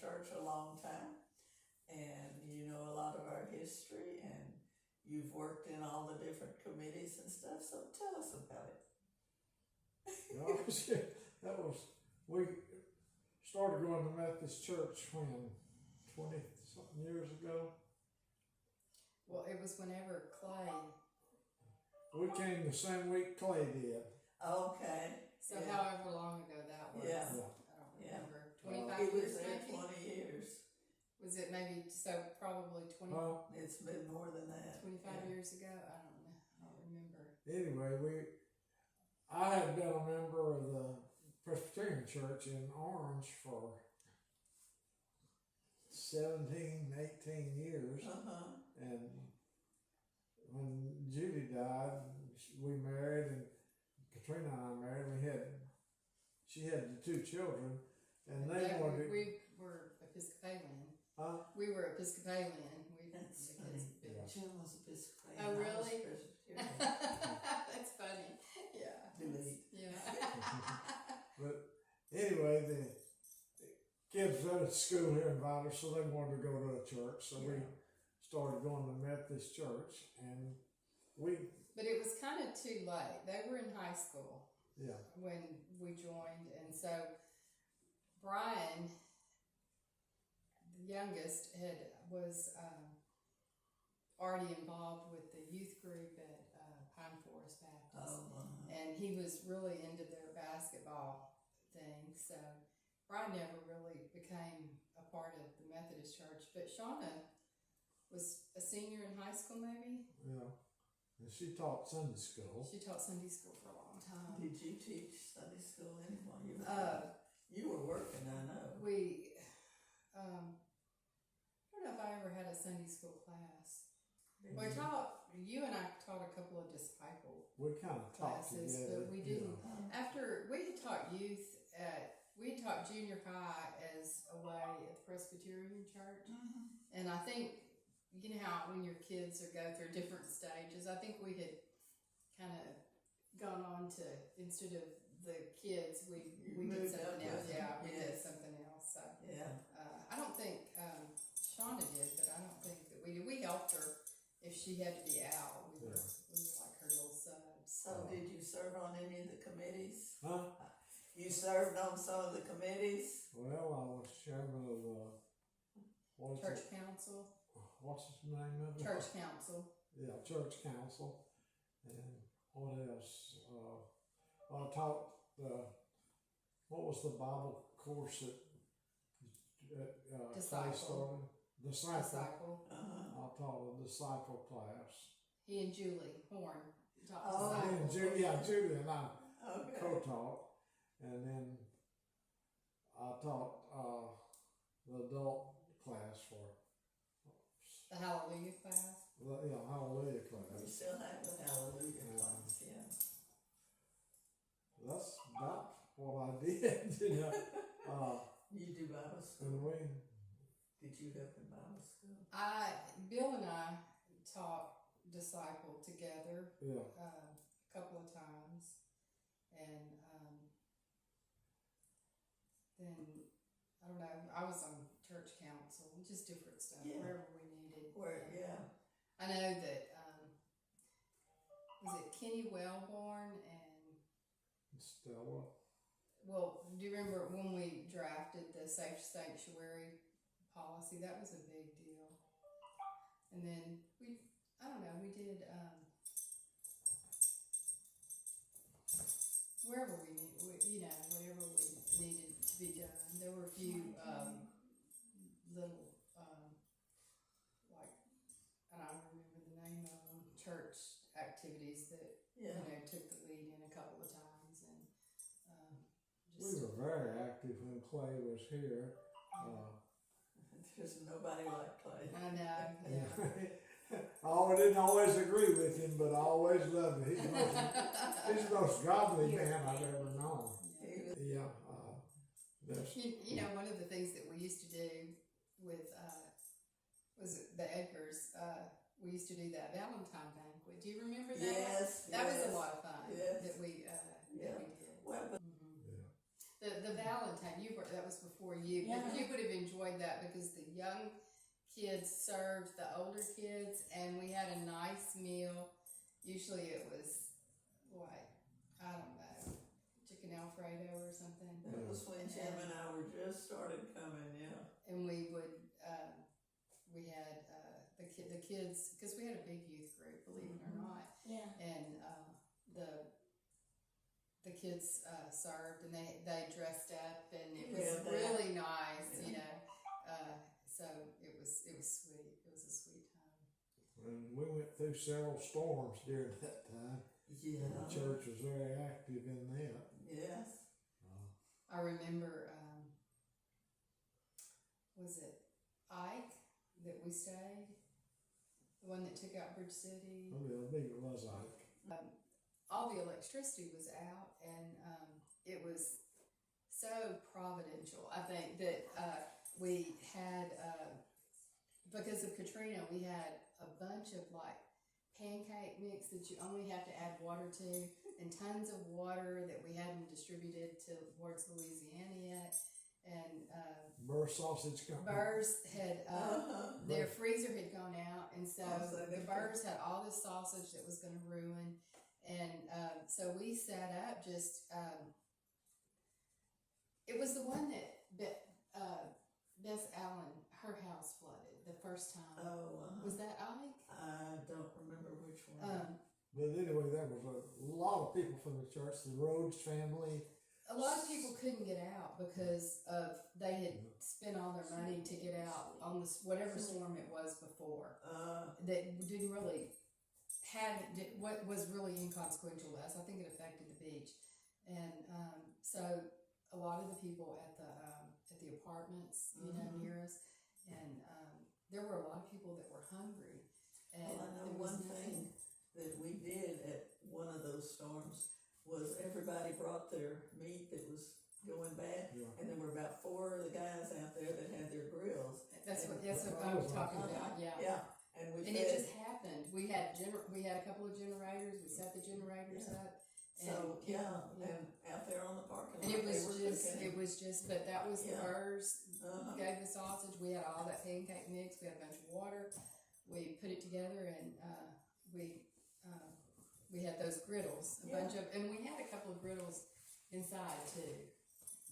church a long time, and you know a lot of our history, and you've worked in all the different committees and stuff, so tell us about it. We started going to Methodist Church when, 20-something years ago. Well, it was whenever Clay, We came the same week Clay did. Okay. so Yeah. however long ago that was. Yeah. I don't Yeah. remember. He 25 was years there maybe? 20 years. Was it maybe, so probably 20, It's been more than that. 25 Yeah. years ago? I don't know. I don't remember. Anyway, I had been a member of the Presbyterian Church in Orange for 17, 18 years. Uh-huh. And when Judy died, we married, and Katrina and I married. She had the two children, and they wanted. We were Episcopalian. Huh? We were Episcopalian. That's the funny. kids had been- Yeah. Jim was Episcopalian. Oh, I was really? Presbyterian. That's funny. Yeah. Delete. Yeah. But anyway, the kids at school here in Vital, so they wanted to go to a church, so we Yeah. started going to Methodist Church, and we, But it was kind of too late. They were in high school yeah, when we joined, and so Brian, the youngest, was already involved with the youth group at Pine Forest Baptist, and he was really into their basketball thing. So Brian never really became a part of the Methodist Church, but Shauna was a senior in high school, maybe. yeah. And she taught Sunday school. She taught Sunday school for a long time. Did you teach Sunday school anymore? You were working, I know. We, I don't know if I ever had a Sunday school class. We taught, you and I taught a couple of disciple We kind of taught classes, together. but we you didn't. know. After we had taught youth we had taught junior high as a way at the Presbyterian Church, and I think you know how when your kids go through different stages. I think we had kind of gone on to, instead of the kids, we did moved something up else. with Yeah, them. we Yes. did something else. So. Yeah. I don't think Shauna did, but I don't think that we did. We helped her if she had to be out. We were like her little subs. So did you serve on any of the committees? Huh? You served on some of the committees? Well, I was chairman of Church council. what's his name of it? Church council. Yeah, church council. And what else? I taught what was the Bible course that Disciple. Clay started? Disciple. Disciple. Uh-huh. I taught a disciple class. He and Julie Horn taught Oh. disciple. And Julie and I Okay. co-taught, and then I taught the adult class for The Hallelujah class. Hallelujah We class. still have the Hallelujah Yeah. class, yeah. That's about what I did, you know. You do Bible school? And we, Did you help in Bible school? Bill and I taught disciple together yeah, a couple of times, and then I don't know. I was on church council, just different stuff, Yeah. wherever we needed. Where, yeah. I know that was it Kenny Wellborn and Stella. well, do you remember when we drafted the safe sanctuary policy? That was a big deal. And then I don't know, we did wherever we need, whatever we needed to be done. There were a few little like, and I don't remember the name of them, church activities that Yeah. took the lead in a couple of times, and We were very active when Clay was here. There's nobody like Clay. I know, yeah. I didn't always agree with him, but I always loved him. He's the most godly man I've ever known. Yeah, that's, One of the things that we used to do with was it the Edgars. We used to do that Valentine banquet. Do you remember that? Yes. That yes. was a lot of fun. Yes. That we Yeah. did. Well, but yeah. the Valentine, that was before you, Yeah. but you would have enjoyed that because the young kids served the older kids, and we had a nice meal. Usually it was like, I don't know, chicken Alfredo or something. That was when Tim and I were just started coming, yeah. And we would, we had the kids, because we had a big youth group, believe it or not, Yeah. and the kids served, and they dressed up, and it was Yeah, that- really nice, yeah. you know. So it was sweet. It was a sweet time. And we went through several storms during that time. Yeah. The church was very active in that. Yes. I remember, was it Ike that we stayed? The one that took out Bridge City? I believe it was like. All the electricity was out, and it was so providential. I think that we had, because of Katrina, we had a bunch of like pancake mix that you only have to add water to, and tons of water that we hadn't distributed towards Louisiana yet. And Burr sausage company. Burrs had Uh-huh. their freezer had gone out, and so Oh, so the they- Burrs had all this sausage that was going to ruin. And so we sat up just, it was the one that Bess Allen, her house flooded the first time. Oh, Was that Ike? I don't remember which one. But anyway, there was a lot of people from the church, the Rhodes family. A lot of people couldn't get out because of they had spent all their money to get out on this whatever storm it was before. That didn't really what was really inconsequential to us. I think it affected the beach, and so a lot of the people at the apartments, you know, near us, and there were a lot of people that were hungry. And Well, I know there was one thing that we did at one of those storms was everybody brought their meat that was going bad, Yeah. and there were about 4 of the guys out there that had their grills. That's what I was talking about. Yeah. Yeah, and we And fed. it just happened. We had a couple of generators. We set the generators up. And So yeah, yeah. and out there on the parking lot, And it they were was cooking. just, but that was the Yeah. Burrs Uh-huh. gave the sausage. We had all that pancake mix. We had a bunch of water. We put it together, and we had those griddles, and we had a couple of griddles inside too.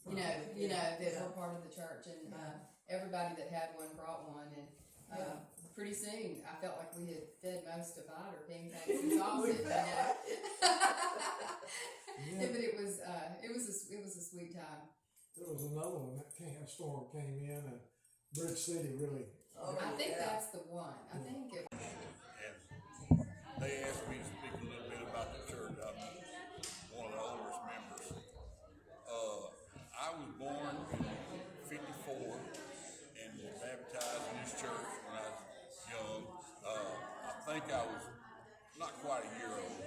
You know, Probably, that yeah. were part of the church, and Yeah. everybody that had one brought one, and Yeah. pretty soon I felt like we had fed most of our pancakes and sausage. You know? Yeah. But it was a sweet time. There was another one that a storm came in, and Bridge City really. Oh, I think yeah. that's the one. I think it. And they asked me to speak a little bit about the church. I'm one of the oldest members. I was born in '54 and baptized in this church when I was young. I think I was not quite a year old.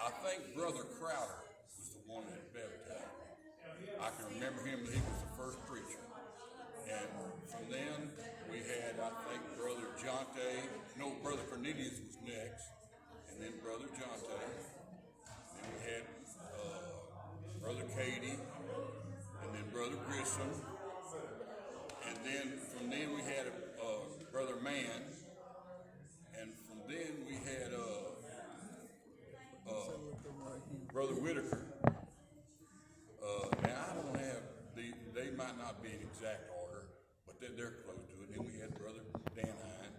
I think Brother Crowder was the one that baptized me. I can remember him, he was the first preacher. And from then, we had, I think, Brother Brother Cornelius was next, and then Brother Jonte. Then we had Brother Cady, and then Brother Grissom. And then, from then we had Brother Mann. And from then we had Brother Whitaker. Now I don't have they might not be in exact order, but they're close to it. Then we had Brother Dan Hine,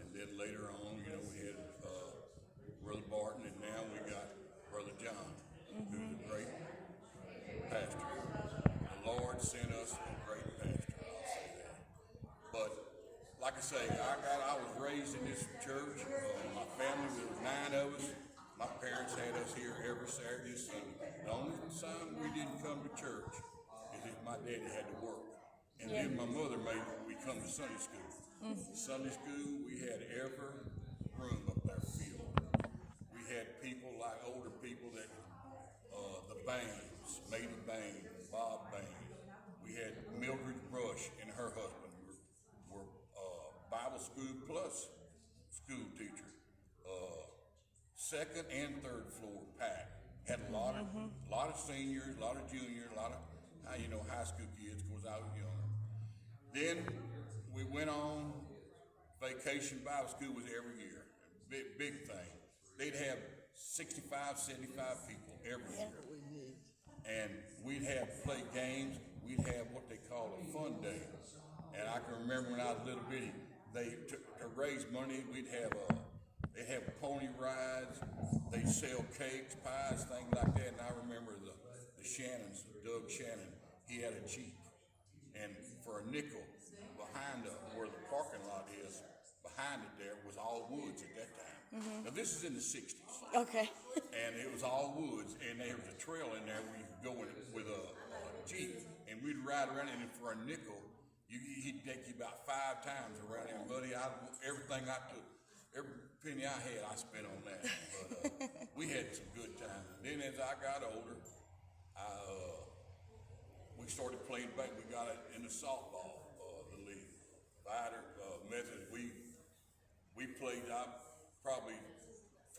and then later on, we had Brother Barton, and now we got Brother John, who's a great pastor. The Lord sent us a great pastor, I'll say that. But like I say, I was raised in this church. My family, there was 9 of us. My parents had us here every Saturday and Sunday. The only time we didn't come to church is if my daddy had to work. And then my mother made we come to Sunday school. Sunday school, we had every room up there filled. We had people like older people that, the Baines, Maida Bain, Bob Bain. We had Mildred Brush and her husband were Bible school plus school teachers. Second and third floor packed, Had a lot of seniors, a lot of juniors, a lot of high school kids. Of course, I was younger. Then we went on vacation. Bible school was every year, big thing. They'd have 65, 75 people every year, and we'd have play games. We'd have what they call a fun day, and I can remember when I was a little bitty. To raise money, they'd have pony rides. They'd sell cakes, pies, things like that. And I remember the Shannons, Doug Shannon. He had a Jeep, and for a nickel, behind where the parking lot is, behind it there was all woods at that time. Now this is in the '60s. Okay. And it was all woods, and there was a trail in there where you could go in with a Jeep, and we'd ride around, and for a nickel, he'd take you about 5 times around there, buddy. Everything I took, every penny I had, I spent on that. But we had some good times. And then as I got older, we started playing back. We got it in the softball, the league. Fighter, Methodist. We played probably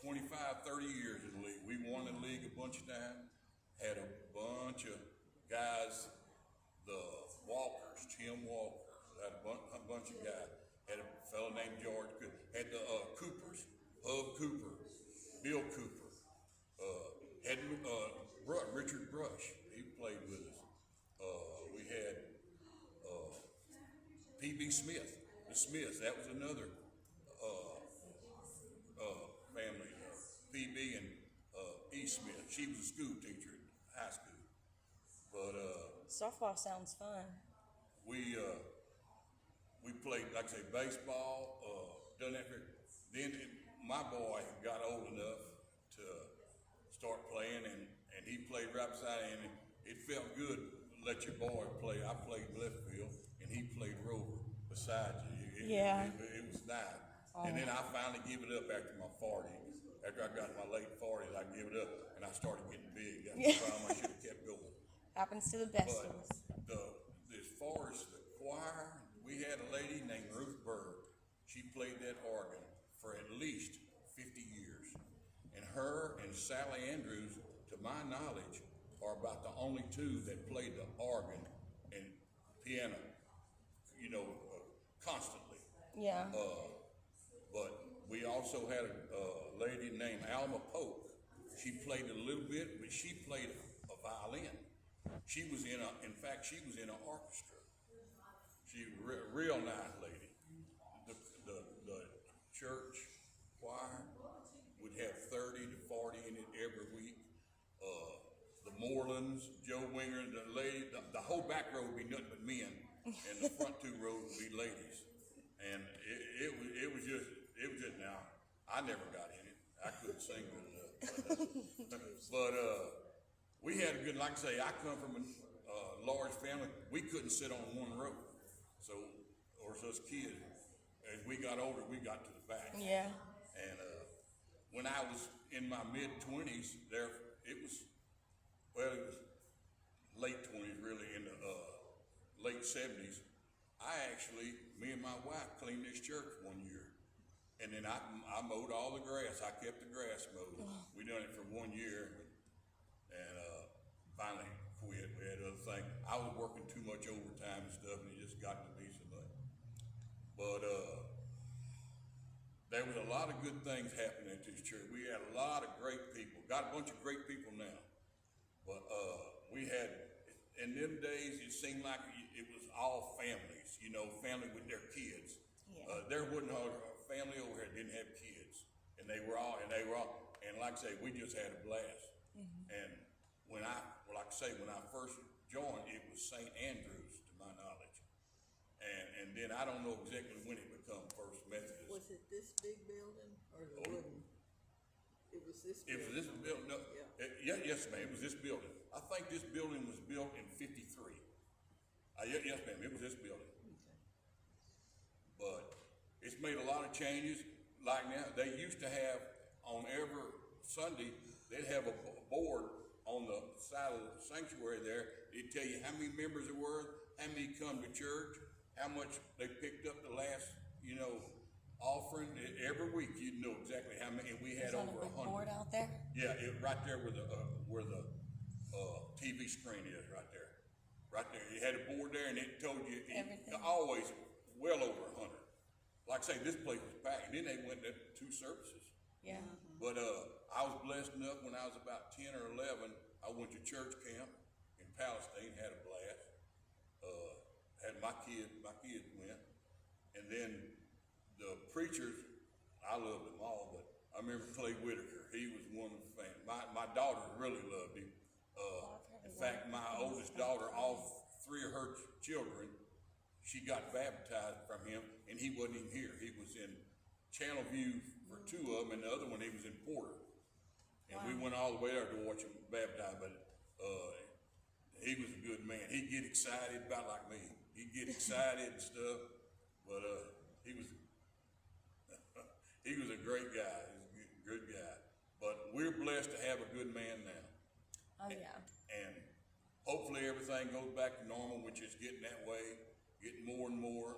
25, 30 years in the league. We won the league a bunch of times. Had a bunch of guys, the Walkers, Tim Walker, had a bunch of guys. Had a fellow named George. Had the Coopers, Hub Cooper, Bill Cooper. Had Richard Brush. He played with us. We had P.B. Smith, the Smiths. That was another family. P.B. and E. Smith. She was a school teacher at high school. But Softball sounds fun. we played, like I say, baseball. Done that. Then my boy got old enough to start playing, and he played right beside him. And it felt good to let your boy play. I played left field, and he played rover beside you. It was nice. And then I finally gave it up after my 40s. After I got in my late 40s, I gave it up, and I started getting big. That's the problem. I should have kept going. Happens to the best of us. But as far as the choir, we had a lady named Ruth Berg. She played that organ for at least 50 years. And her and Sally Andrews, to my knowledge, are about the only two that played the organ and piano, constantly. Yeah. But we also had a lady named Alma Polk. She played a little bit, but she played a violin. She was in an orchestra. She was a real nice lady. The church choir would have 30 to 40 in it every week. The Morelands, Joe Winger, the lady, the whole back row would be nothing but men, and the front 2 rows would be ladies. And it was just now. I never got in it. I couldn't sing good enough. But we had a good, like I say, I come from a large family. We couldn't sit on one row. So, or us kids, as we got older, we got to the back. Yeah. And when I was in my mid-20s, it was late 20s, really, in the late 70s. Me and my wife cleaned this church one year. And then I mowed all the grass. I kept the grass mowed. We done it for 1 year, and finally quit. We had other things. I was working too much overtime and stuff, and it just got to be so much. But there was a lot of good things happening at this church. We had a lot of great people. Got a bunch of great people now. But we had, in them days, it seemed like it was all families, family with their kids. Yeah. There wasn't a family over here that didn't have kids. And they were all, and like I say, we just had a blast. And when I first joined, it was St. Andrews, to my knowledge. And then I don't know exactly when it became First Methodist. Was it this big building or the wooden? It was this It was building. this building. No, yes, ma'am. It was this building. I think this building was built in '53. Yes, ma'am. It was this building. But it's made a lot of changes. Like now, they used to have on every Sunday, they'd have a board on the side of the sanctuary there. It'd tell you how many members there were, how many come to church, how much they picked up the last, offering every week. You'd know exactly how many, and we had It's on a over big board 100. out there. Yeah, right there where the TV screen is, right there. Right there. It had a board there and it told you Everything. always well over 100. Like I say, this place was packed. And then they went to 2 services. Yeah. But I was blessed enough when I was about 10 or 11. I went to church camp in Palestine, had a blast. Had my kids went. And then the preachers, I loved them all, but I remember Clay Whitaker. He was one of the fans. My daughter really loved him. In fact, my oldest daughter, all 3 of her children, she got baptized from him, and he wasn't even here. He was in Channelview for 2 of them, and the other one, he was in Porter. And we went all the way there to watch him baptize, but he was a good man. He'd get excited about like me. He'd get excited and stuff, but he was a great guy. He was a good guy. But we're blessed to have a good man now. Oh yeah. And hopefully everything goes back to normal, which is getting that way, getting more and more.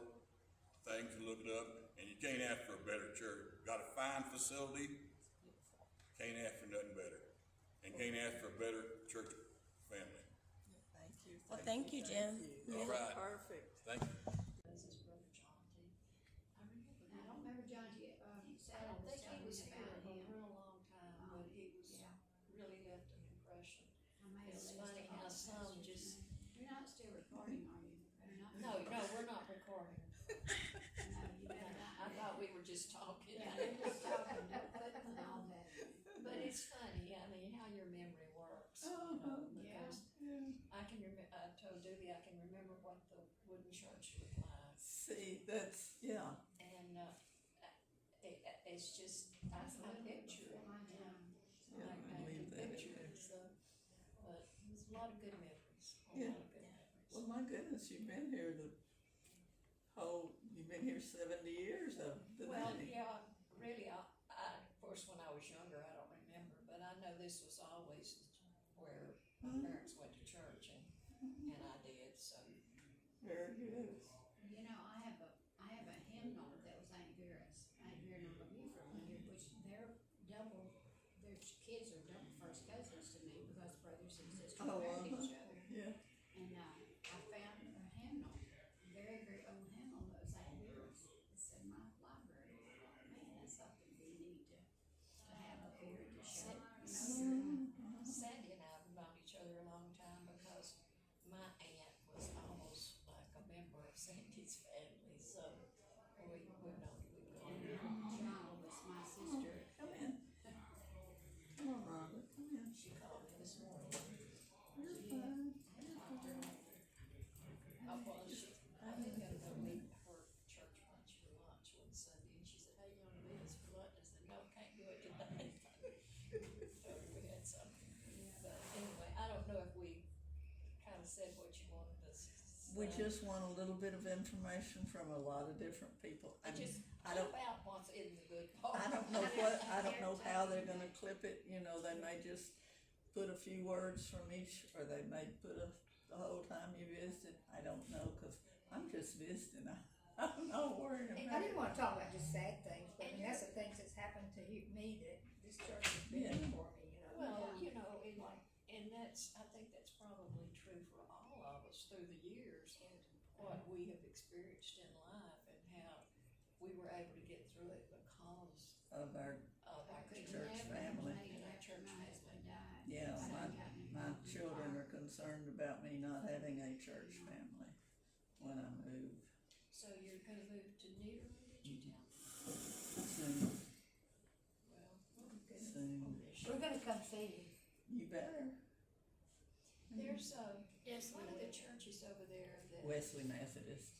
Things are looking up, and you can't ask for a better church. Got a fine facility, can't ask for nothing better. And can't ask for a better church family. Thank you. Well, thank you, Jim. All right. Perfect. Thank you. This is Brother John T. I remember. I don't remember John, I Sally don't was think he telling was me here about a him. real long time, but he was Yeah. really left an impression. I may have It's list funny all how the some pastors' just- names. You're not still recording, are you? You're not No, recording. we're not recording. No, you better not. I thought we were just talking. Yeah, you're just talking, don't put all that in. But it's funny, I mean, how your memory works, Yeah. because I can I told Doobie I can remember what the wooden church looked like. See, that's, yeah. And, it's just, I picture it. My time. Yeah, Like I I believe can that. picture it, so, but there's a lot of good memories, a Yeah. lot of good memories. Well, my goodness, you've been here you've been here 70 years of the Well, nanny. yeah, really, of course, when I was younger, I don't remember, but I know this was always where my parents went to church, and I did, so. Very good. You know, I have a hymnal that was Aunt Vera's. Aunt Vera and Uncle Buford lived here, which their kids are double first cousins to me because brothers and sisters married each other. Yeah. And I found a hymnal, very, very old hymnal that was Aunt Vera's. It's in my library. I thought, man, that's something we need to have up here to show. Sandy and I have known each other a long time because my aunt was almost like a member of Sandy's family, so we've known Shauna was my sister. Come in. Come on, Rhonda. Come in. She called me this morning. You're fine. I think I'm gonna meet her church lunch for lunch one Sunday, and she said, "Hey, you wanna meet us for lunch?" I said, "No, can't do it tonight." So we had something, but anyway, I don't know if we kind of said what you wanted us to say. We just want a little bit of information from a lot of different people. I mean, Just I don't, clip out what's in the good part. I don't know how they're gonna clip it, they may just put a few words from each, or they may put the whole time you visited, I don't know, cause I'm just visiting, I'm not worried I about didn't it. want to talk about just sad things, but I mean, that's the things that's happened to me that this church has been Yeah. for me, Well, and I think that's probably true for all of us through the years, and what we have experienced in life, and how we were able to get through it because Of our, of our Could Church never family. have made it Our after church my family. husband died. yeah, I my, hadn't gotten my involved in children fire. are concerned about me not having a church family when I move so you're gonna move to Nederland, did you tell me? soon, Well, soon. We're gonna come see you. You better. there's one of the churches over there that, Wesley Methodist.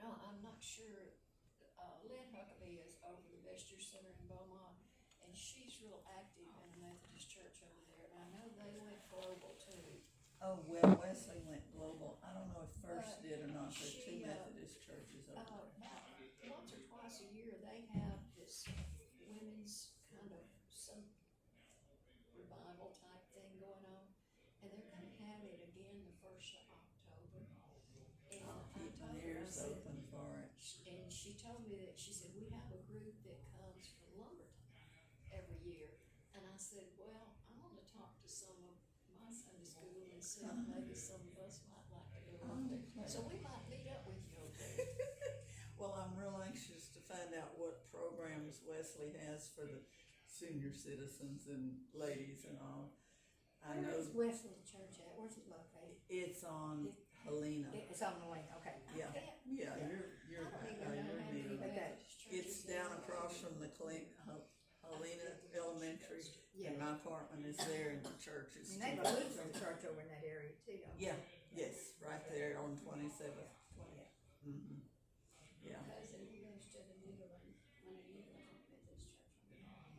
no, I'm not sure, Lynn Huckabee is over the Vesture Center in Beaumont, and she's real active in the Methodist church over there, and I know they went global too. Oh, well, Wesley went global. I don't know if First did or not. There's two She, Methodist churches over there. Once or twice a year, they have this women's kind of some revival type thing going on, and they're gonna have it again the 1st of October. And I Keep told my her, I ears said, open for it. and she told me that, she said, we have a group said, well, I wanna talk to some of my Sunday school and see if maybe some of us might like to go over there. So we might meet up with you over there. Well, I'm real anxious to find out what programs Wesley has for the senior citizens and ladies and all. I know Where's Wesley Church at? Where's it located? it's on Helena. It's on the lane, okay. Yeah, yeah, you're I don't even know how many near. Baptist It's churches there down are. across from the Helena Elementary, Yeah. and my apartment is there, and the church is. And they have a Lutheran church over in that area too, don't they? Yeah, yes, right there on 27th. Mm-hmm. Yeah. Cousin who goes to the Nederland, one of the Nederland Methodist Church.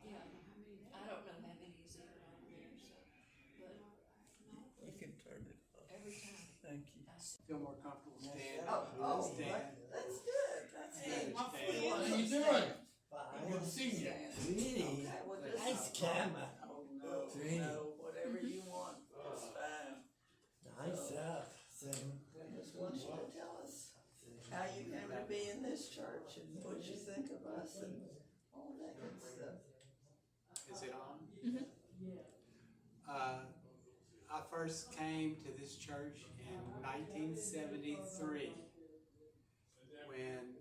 Yeah. I don't know how many I don't know how many there are. is either on there, so, but You can turn it off. every time Thank you. I see. Feel more comfortable standing. Oh, Stand. that's good. That's Hey, good. my Stand. friend, how you doing? Fine. Good to see you. Okay, well, this Nice is- camera. Oh, no, no, whatever you want, it's fine. Nice stuff. I just want you to tell us how you came to be in this church and what you think of us and all that good stuff. Is it on? I first came to this church in 1973 when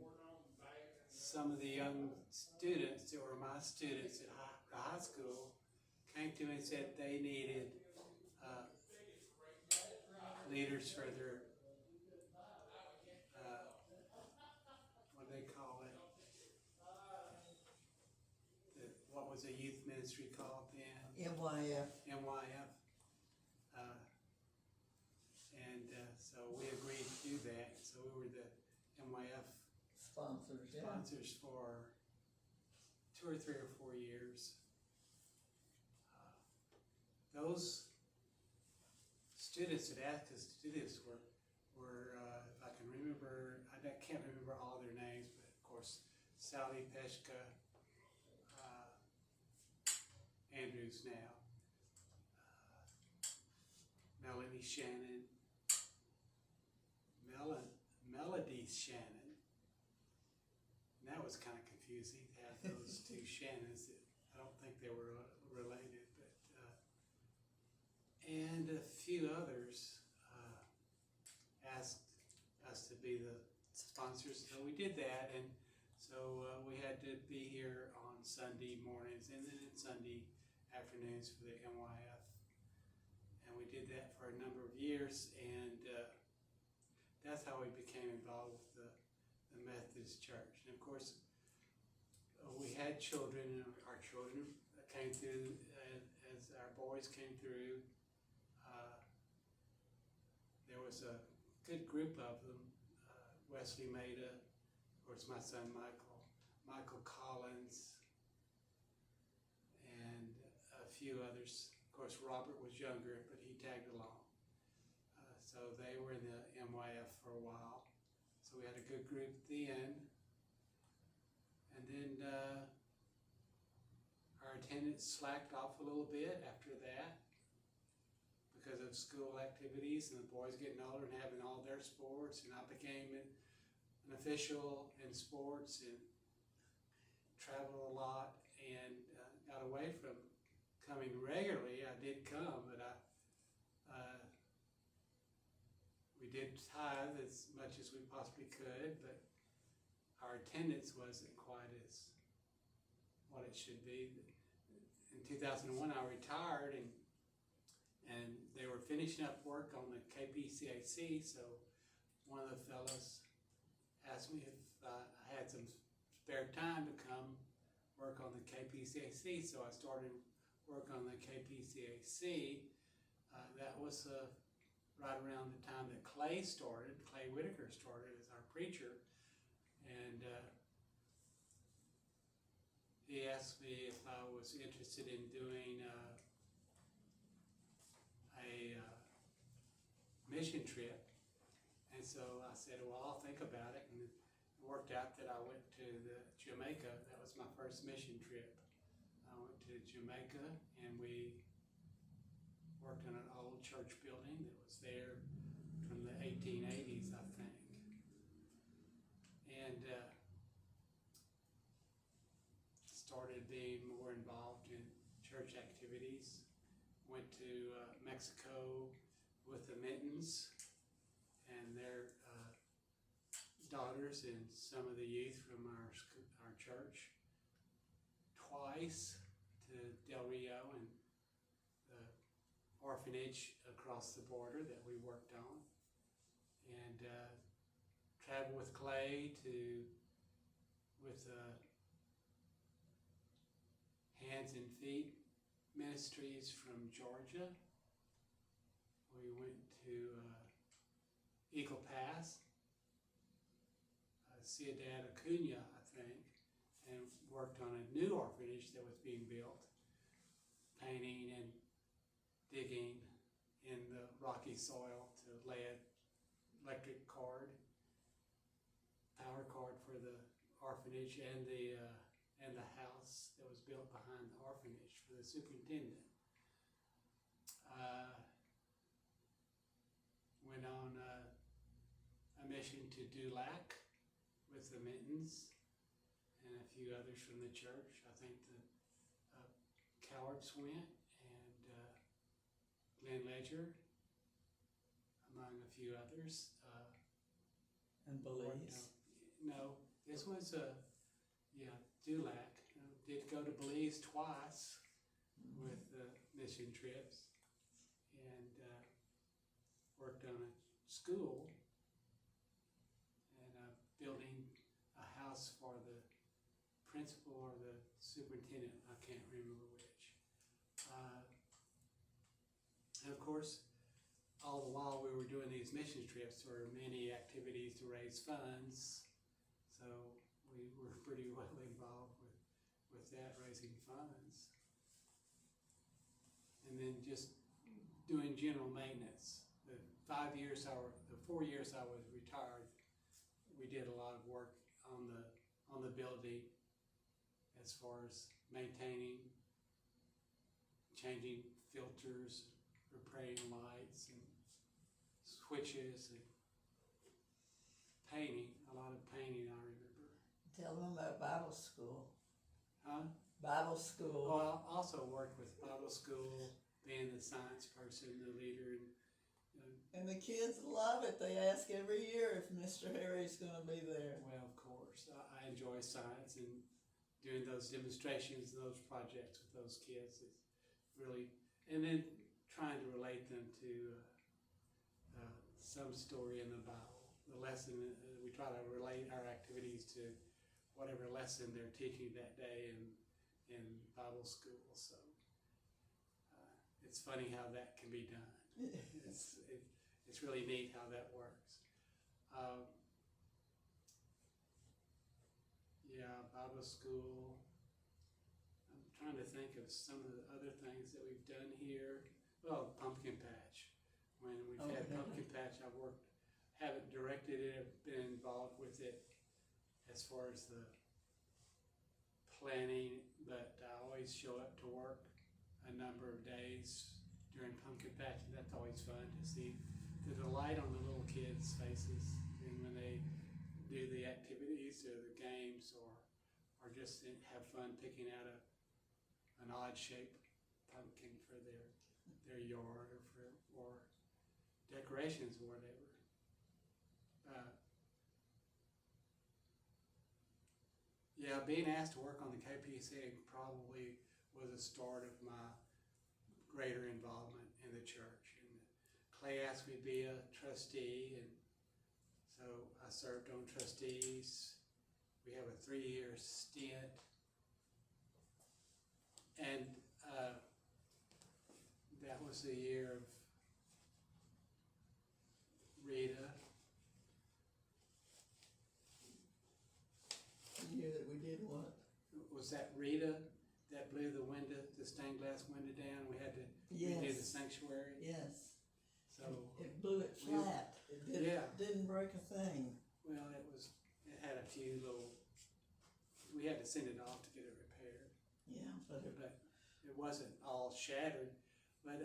some of the young students that were my students at the high school came to me and said they needed leaders for their what do they call it? What was a youth ministry called then? NYF. NYF. So we agreed to do that. So we were the NYF Sponsors, yeah. sponsors for 2 or 3 or 4 years. Those students that asked us to do this were if I can remember, I can't remember all their names, but of course, Sally Peshka, Andrews now, Melanie Shannon, Melody Shannon. And that was kind of confusing to have those two Shannons that I don't think they were related, but and a few others asked us to be the sponsors, so we did that, and so we had to be here on Sunday mornings and then Sunday afternoons for the NYF, and we did that for a number of years, and that's how we became involved with the Methodist Church. And of course, we had children, and our children came through as our boys came through. There was a good group of them. Wesley Maida, of course, my son Michael Collins, and a few others. Of course, Robert was younger, but he tagged along. So they were in the NYF for a while. So we had a good group then. And then our attendance slacked off a little bit after that because of school activities and the boys getting older and having all their sports. And I became an official in sports and traveled a lot and got away from coming regularly. I did come, but we did tithe as much as we possibly could, but our attendance wasn't quite as what it should be. In 2001, I retired, and they were finishing up work on the KPCAC, so one of the fellows asked me if I had some spare time to come work on the KPCAC, so I started work on the KPCAC. That was right around the time that Clay Whitaker started as our preacher, and he asked me if I was interested in doing a mission trip, and so I said, well, I'll think about it, and it worked out that I went to Jamaica. That was my first mission trip. I went to Jamaica, and we worked in an old church building that was there from the 1880s, I think. And started being more involved in church church activities. Went to Mexico with the Mittens and their daughters and some of the youth from our church. Twice to Del Rio and the orphanage across the border that we worked on. And traveled with Clay with Hands and Feet Ministries from Georgia. We went to Eagle Pass, Ciudad Acuña, I think, and worked on a new orphanage that was being built, painting and digging in the rocky soil to lay an electric cord, power cord for the orphanage and the house that was built behind the orphanage for the superintendent. Went on a mission to Dulac with the Mittens and a few others from the church. I think the Cowards went, and Glenn Ledger, among a few others. And Belize. No, this was Dulac. Did go to Belize twice with mission trips, and worked on a school and building a house for the principal or the superintendent. I can't remember which. And of course, all the while we were doing these mission trips, there were many activities to raise funds. So we were pretty well involved with that, raising funds. And then just doing general maintenance. The 4 years I was retired, we did a lot of work on the building as far as maintaining, changing filters, repairing lights and switches, and painting, a lot of painting I remember. Tell them about Bible school. Huh? Bible school. Well, I also worked with Bible school, being the science person, the leader, And the kids love it. They ask every year if Mr. Harry's going to be there. well, of course, I enjoy science, and doing those demonstrations and those projects with those kids is really, and then trying to relate them to some story in the Bible. The lesson, we try to relate our activities to whatever lesson they're teaching that day in Bible school. So it's funny how that can be done. It's really neat how that works. Bible school. I'm trying to think of some of the other things that we've done here. Well, pumpkin patch. When we've had pumpkin patch, haven't directed it, I've been involved with it as far as the planning, but I always show up to work a number of days during pumpkin patch, and that's always fun to see the delight on the little kids' faces, and when they do the activities or the games, or just have fun picking out an odd shaped pumpkin for their yard, or decorations or whatever. Being asked to work on the KPCA probably was a start of my greater involvement in the church. And Clay asked me to be a trustee, and so I served on trustees. We have a 3-year stint, and that was the year of Rita. The year that we did what? Was that Rita that blew the stained glass window down? We had to redo the sanctuary. Yes. So It blew it flat. It didn't break a thing. well, it had a few little. We had to send it off to get it repaired. Yeah, but It wasn't all shattered. But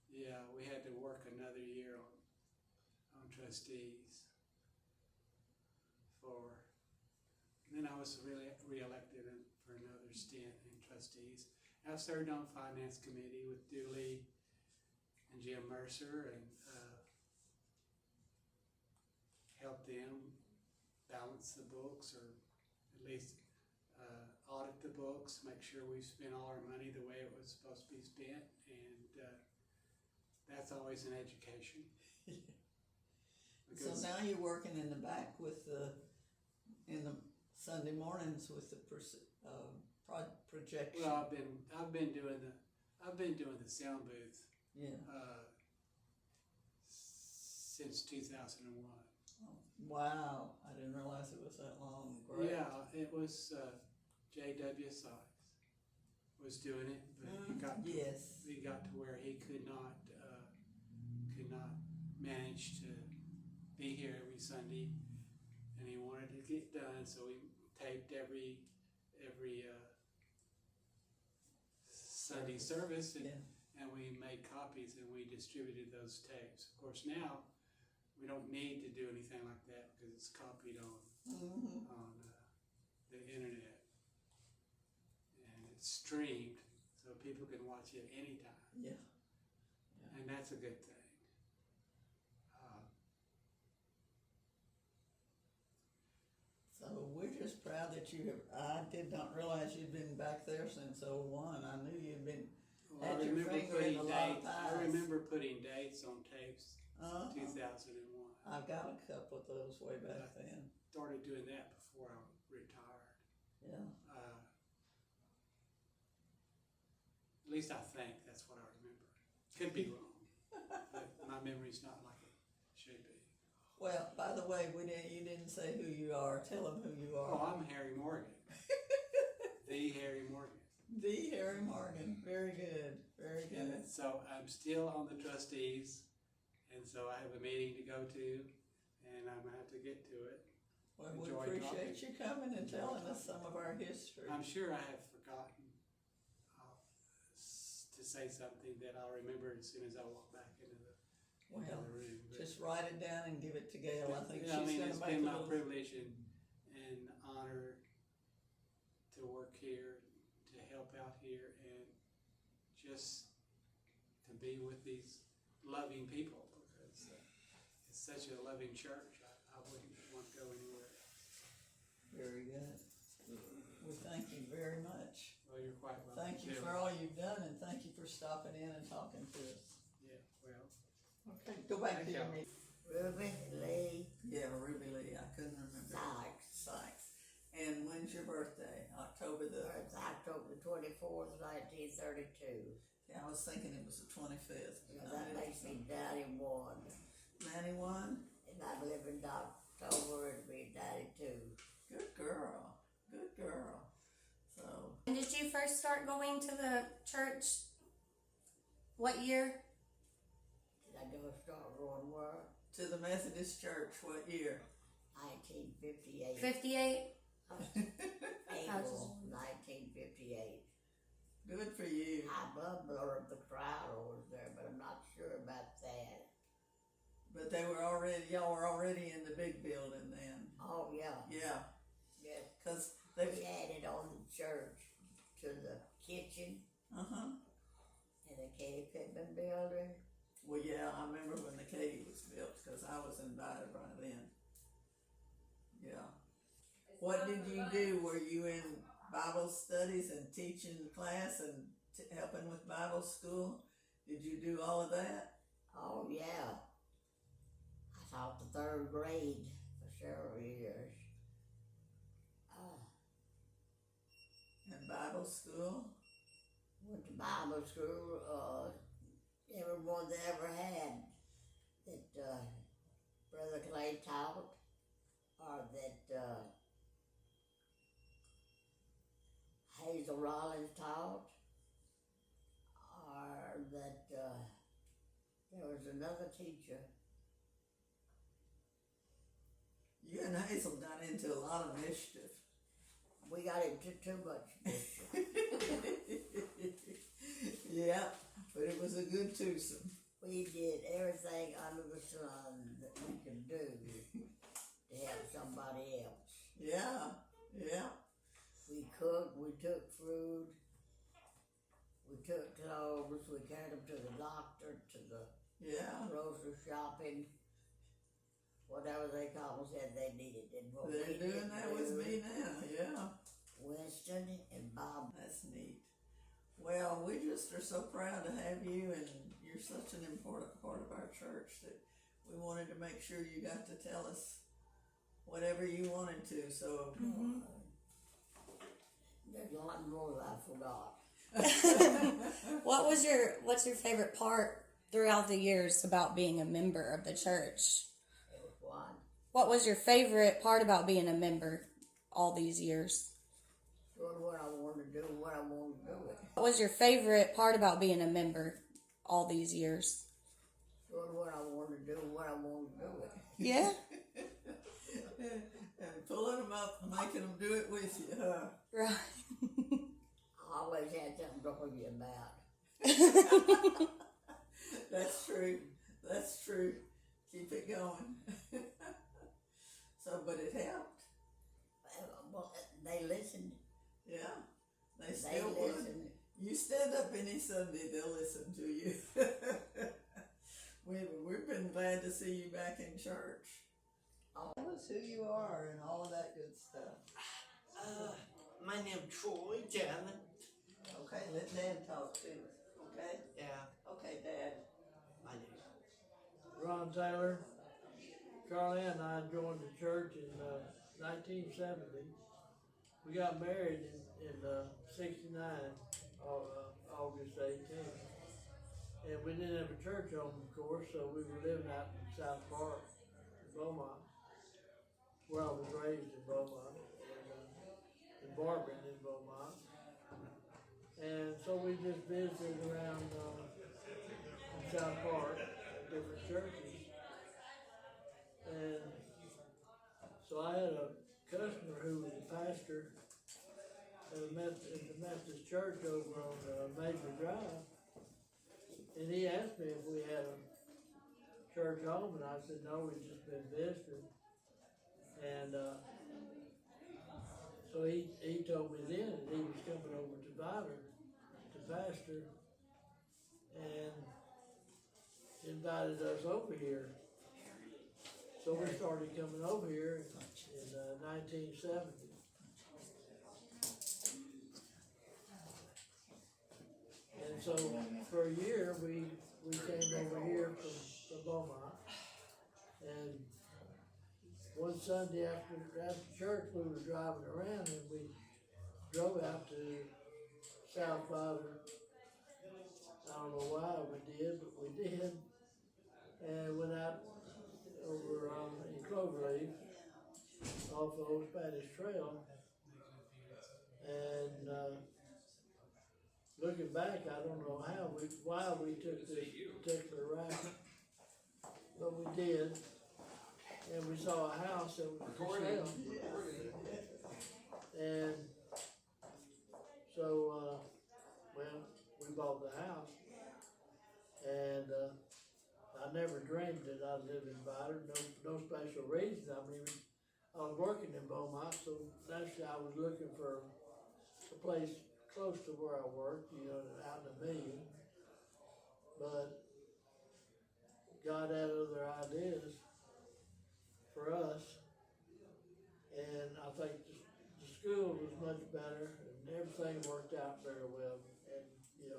we had to work another year on trustees. And then I was really reelected for another stint in trustees. trustees. I've served on finance committee with Dooley and Jim Mercer, and helped them balance the books, or at least audit the books, make sure we spent all our money the way it was supposed to be spent, and that's always an education. So now you're working in the back with in the Sunday mornings with the projection. Well, I've been doing the sound booth Yeah. since 2001. Oh, wow, I didn't realize it was that long. Great. Yeah, it was J.W. Sykes was doing it, but Yes. he got to where he could not manage to be here every Sunday, and he wanted to get done, so we taped every Sunday service, and, Yeah. and we made copies and we distributed those tapes. Of course, now we don't need to do anything like that because it's copied on the internet, and it's streamed, so people can watch it anytime, Yeah. and that's a good thing. So we're just proud that you have, I did not realize you'd been back there since '01. I knew you'd been, Well, Had your finger in a lot of pies. I remember putting dates on tapes. uh, 2001. I got a couple of those way back then. Started doing that before I retired. Yeah. At least I think that's what I remember. Could be wrong, but my memory's not like it should be. Well, by the way, you didn't say who you are. Tell them who you Oh, are. I'm Harry Morgan. The Harry Morgan. The Harry Morgan. Very good. Very And good. so I'm still on the trustees, and so I have a meeting to go to, and I'm gonna have to get to it. Well, we Enjoy appreciate talking. you coming and telling us some of our history. I'm sure I have forgotten to say something that I'll remember as soon as I walk back into the Well, room. But- just write it down and give it to Gail. I think Yeah, she's it's gonna make been a my little. privilege and honor to work here, to help out here, and just to be with these loving people, because it's such a loving church. I wouldn't want to go anywhere else. Very good. We thank you very much. Well, you're quite welcome. Thank you too. for all you've done, and thank you for stopping in and talking to us. Yeah, well, Okay, go back Thank to your y'all. meeting. Ruby Lee Yeah, Ruby Lee, I couldn't remember. Sykes. And when's your birthday? October the, It's October 24th, 1932. yeah, I was thinking it was the 25th. Now that makes me 91. 91? If I live in October, it'd be 92. Good girl, good girl. So, And did you first start going to the church? What year? Did I go start going where? to the Methodist Church, what year? 1958. 58? April 1958. Good for you. I blurred the crowd over there, but I'm not sure about that. But y'all were already in the big building then. Oh, yeah. Yeah, Yes. cause We they, added on the church to the kitchen uh-huh. and the Katie Pittman building. Well, yeah, I remember when the Katy was built, cause I was invited right then. Yeah. What did you do? Were you in Bible studies and teaching class and helping with Bible school? Did you do all of that? Oh, yeah. I taught the 3rd grade for several years. And Bible school? Went to Bible school, everyone that ever had that Brother Clay taught, or that Hazel Rollins taught, or that there was another teacher. You and Hazel got into a lot of mischief. We got into too much mischief. Yeah, but it was a good twosome. We did everything under the sun that we could do to help somebody else. Yeah, yeah. We cooked, we took food, took clothes, we carried them to the doctor, to the Yeah, grocery shopping, whatever they called, said they needed. And what they're we doing did that with do, me now, yeah. Winston and Bob. That's neat. Well, we just are so proud to have you, and you're such an important part of our church that we wanted to make sure you got to tell us whatever you wanted to, so. There's a lot more that I forgot. What's your favorite part throughout the years about being a member of the church? It was one. What was your favorite part about being a member all these years? Doing what I wanted to do, what I wanted to do it. What was your favorite part about being a member all these years? Doing what I wanted to do, what I wanted to do it. Yeah. And pulling them up and making them do it with you, huh? Right. I always had something to argue about. That's true. That's true. Keep it going. So, but it helped. Well, they listened. Yeah. They They still would. listened. You stand up any Sunday, they'll listen to you. We've been glad to see you back in church. Tell us who you are and all of that good stuff. My name's Troy Janman. Okay, let Dad talk too. Okay? Yeah, Okay, Dad. my name. Ron Taylor. Charlie and I joined the church in 1970. We got married in 69, August 18th. And we didn't have a church home, of course, so we were living out in South Park, in Beaumont, where I was raised in Beaumont, and Barbara in Beaumont. And so we just visited around in South Park at different churches. And so I had a customer who was a pastor at the Methodist church over on Major Drive. And he asked me if we had a church home, and I said, no, we've just been visiting. And so he told me then that he was coming over to Vider to pastor, and invited us over here. So we started coming over here in 1970. And so for a year, we came over here from Beaumont. And one Sunday after church, we were driving around and we drove out to South Vider. I don't know why we did, but we did. And went out over in Cloverleaf off the Old Spanish Trail. And looking back, I don't know why we took this particular route, but we did. And we saw a house that was for sale. And so, well, we bought the house. And I never dreamed that I'd live in Vider, no special reason. I mean, I was working in Beaumont, so naturally I was looking for a place close to where I worked, out in the million. But God had other ideas for us, and I think the school was much better, and everything worked out very well. And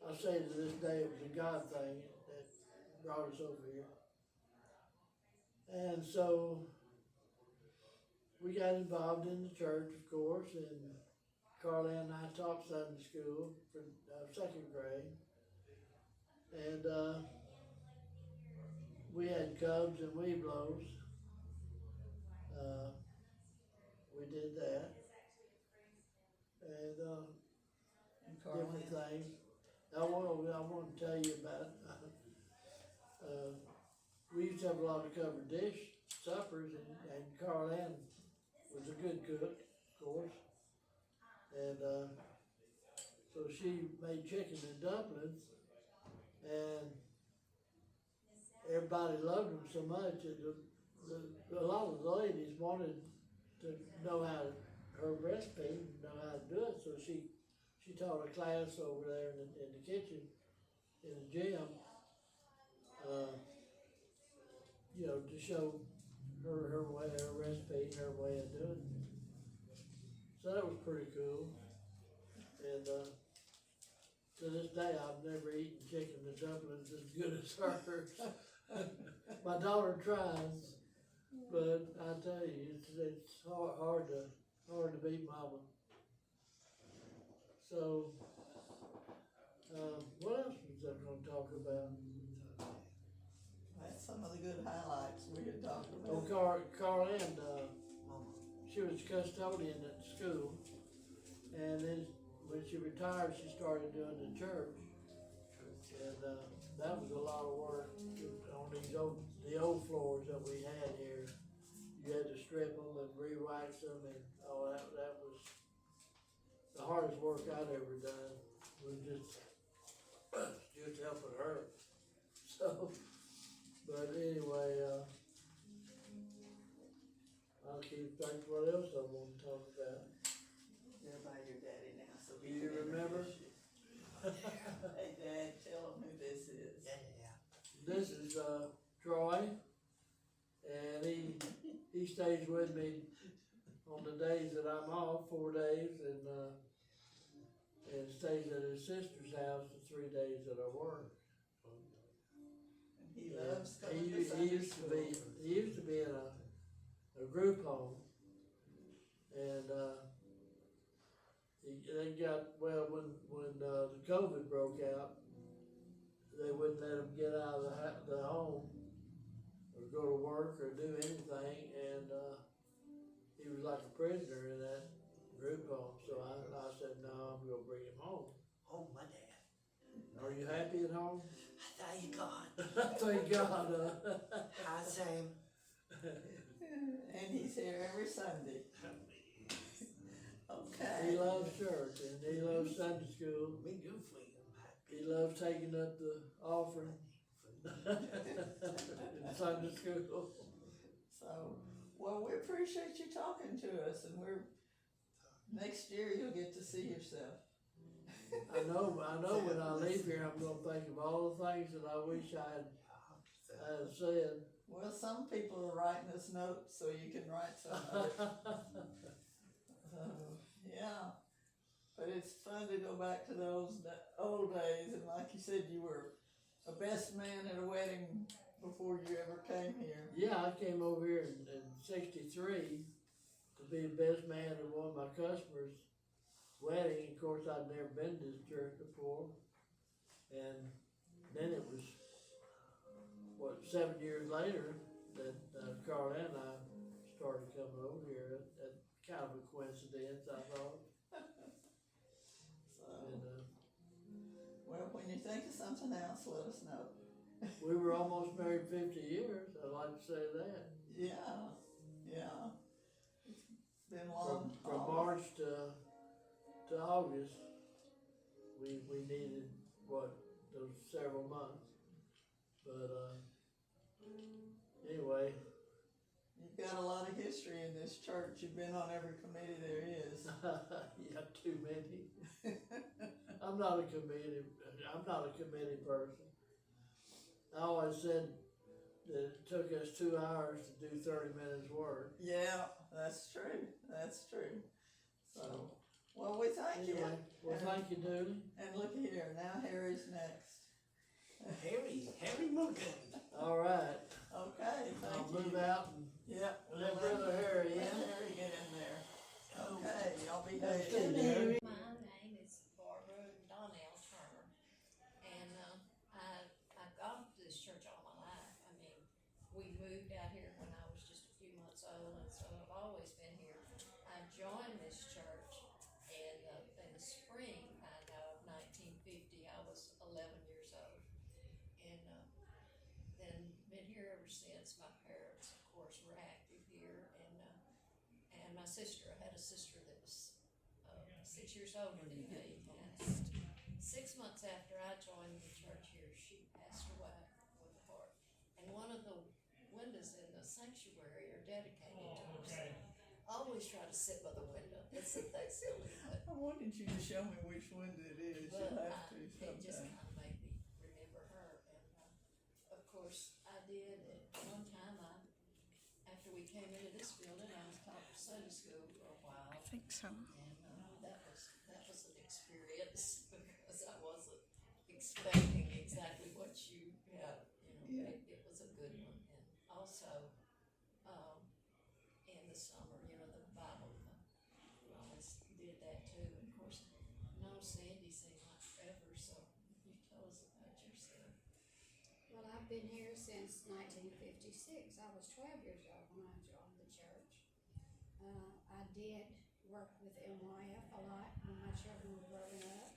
I say to this day it was a God thing that brought us over here. And so we got involved in the church, of course, and Carly and I taught Sunday school for second grade. And we had Cubs and Weeblos. We did that. And different things. I want to tell you about we used to have a lot of covered dish suppers, and Carl Ann was a good cook, of course. And so she made chicken and dumplings, and everybody loved them so much that a lot of the ladies wanted to know her recipe, know how to do it. So she she taught a class over there in the kitchen, in the gym, you know, to show her way, her recipe, her way of doing it. So that was pretty cool. And, to this day, I've never eaten chicken and dumplings as good as her. My daughter tries, but I tell you, it's hard to beat mama. So, what else was I gonna talk about? That's some of the good highlights we had talked Oh, about. Carl Ann, she was custodian at school, and then when she retired, she started doing the church. And, that was a lot of work on the old floors that we had here. You had to strip them and re-wax them, and that was the hardest work I'd ever done, was just helping her. So, but anyway, I'll keep thinking what else I want to talk about. They're by your daddy now, so. Do you remember? Hey, Dad, tell him who this is. This is, Troy, and he stays with me on the days that I'm off, 4 days, and stays at his sister's house the 3 days that I work. And he loves coming He to Sunday used to school. he used to be in a group home, and, they got, well, when the COVID broke out, they wouldn't let him get out of the home or go to work or do anything, and, he was like a prisoner in that group home, so I said, no, I'm gonna bring him home. Oh, my dad. Are you happy at home? Thank God. Thank God, Hi, Sam. And he's here every Sunday. Okay. He loves church, and he loves Sunday school. We do feel happy. He loves taking up the offering in Sunday school. So, well, we appreciate you talking to us, and next year you'll get to see yourself. I know when I leave here, I'm gonna think of all the things that I wish I had said. Well, some people are writing us notes, so you can write some of it. Yeah, but it's fun to go back to those old days, and like you said, you were a best man at a wedding before you ever came here. Yeah, I came over here in '63 to be the best man at one of my customers' wedding. Of course, I'd never been to this church before, and then it was, 7 years later that Carl and I started coming over here. That kind of a coincidence, I thought. So, And, well, when you think of something else, let us know. we were almost married 50 years, I'd like to say that. Yeah, yeah. It's been long. From March to August, we needed, those several months. But, anyway. You've got a lot of history in this church. You've been on every committee there is. Yeah, too many. I'm not a committee person. I always said that it took us 2 hours to do 30 minutes work. Yeah, that's true. That's true. So, well, we thank you. Anyway, well, thank you, Dooley. And look here, now Harry's next. Harry Morgan. All right. Okay, I'll thank you. move out and Yep. let Brother Harry Let in. Harry get in there. Okay, y'all be Thank good. you, Harry. My name is Barbara Donnell Turner, and I gone to this church all my life. I mean, we moved out here when I was just a few months old, and so I've always been here. I joined this church in the spring, kind of 1950. I was 11 years old, and then been here ever since. My parents, of course, were active here, and my sister. I had a sister that was 6 years older than me. Passed 6 months after I joined the church here. She passed away with a heart, and one of the windows in the sanctuary are dedicated to her. always try to sit by the window, it's silly, but, I wanted you to show me which window it is, but you'll have to it just sometime. kinda made me remember her, and, of course, I did, at one time, after we came into this building, I was taught Sunday school for a while. I think so. And that was an experience because I wasn't expecting exactly what you have, Yeah. it was a good one. And also, in the summer, the Bible, we always did that too. And of course, no Sandy seemed like forever, so you tell us about yourself. Well, I've been here since 1956. I was 12 years old when I joined the church. I did work with MYF a lot when my children were growing up.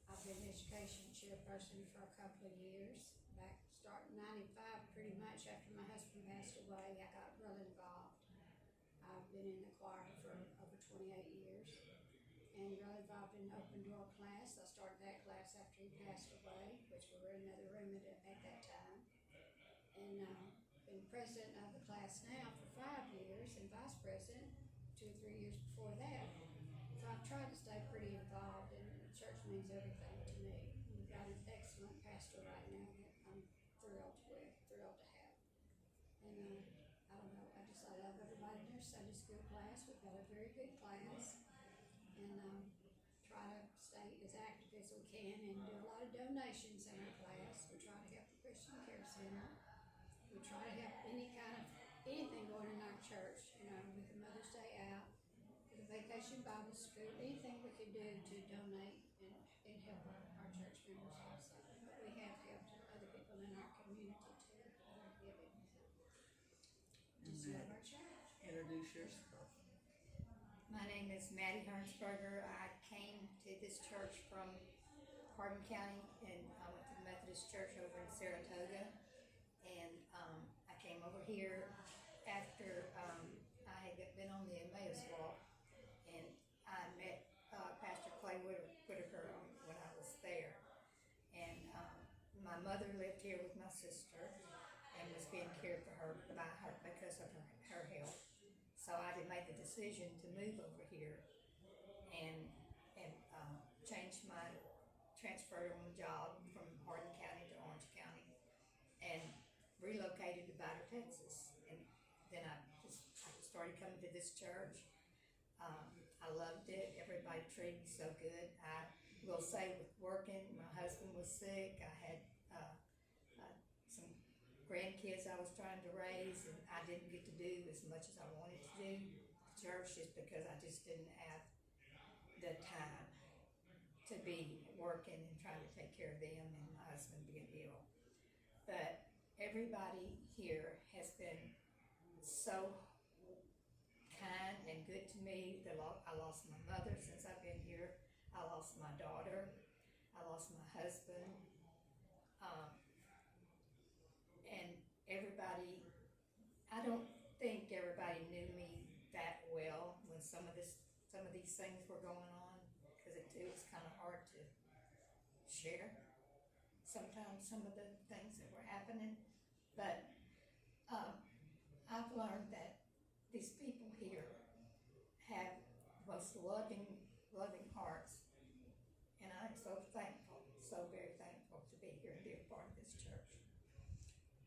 I've been education chairperson for a couple of years. Back starting 95, pretty much after my husband passed away, I got real involved. I've been in the choir for over 28 years and real involved in the open door class. I started that class after he passed away, which we were in another room at that time. And been president of the class now for 5 years and vice president 2 or 3 years before that. So I've tried to stay pretty involved, and the church means everything to me. We've got an excellent pastor right now that I'm thrilled to have. And I don't know, I love everybody in their Sunday school class. We've got a very good class, and try to stay as active as we can and do a lot of donations in our class. We try to help the Christian Care Center. We try to help anything going in our church, with the Mother's Day out, with the Vacation Bible School, anything we can do to donate and help our church members also. But we have helped other people in our community too, that are giving. Just love our church. Introduce yourself. My name is Maddie Hernsberger. I came to this church from Hardin County, and I went to the Methodist Church over in Saratoga. And I came over here after I had been on the Emmaus Walk, and I met Pastor Clay Whitaker when I was there. And my mother lived here with my sister and was being cared for her because of her health. So I had made the decision to move over here and transferred on the job from Hardin County to Orange County, and relocated to Vidor, Texas. And then I started coming to this church. I loved it. Everybody treated me so good. I will say, with working, my husband was sick. I had some grandkids I was trying to raise, and I didn't get to do as much as I wanted to do at church, just because I just didn't have the time to be working and trying to take care of them and my husband being ill. But everybody here has been so kind and good to me. I lost my mother since I've been here. I lost my daughter. I lost my husband. And everybody, I don't think everybody knew me that well when some of these things were going on, because it was kind of hard to share sometimes some of the things that were happening. But I've learned that these people here have most loving hearts, and I'm so thankful, so very thankful to be here and be a part of this church.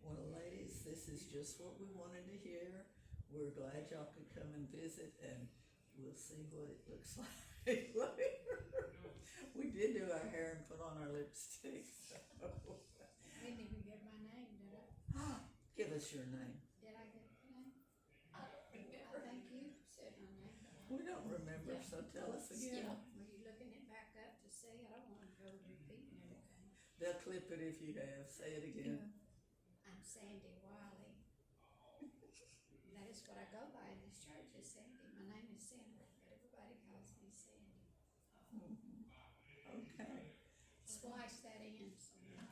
Well, ladies, this is just what we wanted to hear. We're glad y'all could come and visit, and we'll see what it looks like later. We did do our hair and put on our lipstick, so. I didn't even get my name, did I? Give us your name. Did I get my name? I don't remember. I think you said my name. We don't remember, so tell us again. Yeah. Were you looking it back up to see? I don't want to go repeating everything. They'll clip it if you have. Say it again. I'm Sandy Wiley. That is what I go by in this church, is Sandy. My name is Sandy, but everybody calls me Sandy. Okay. Splice that in somewhere.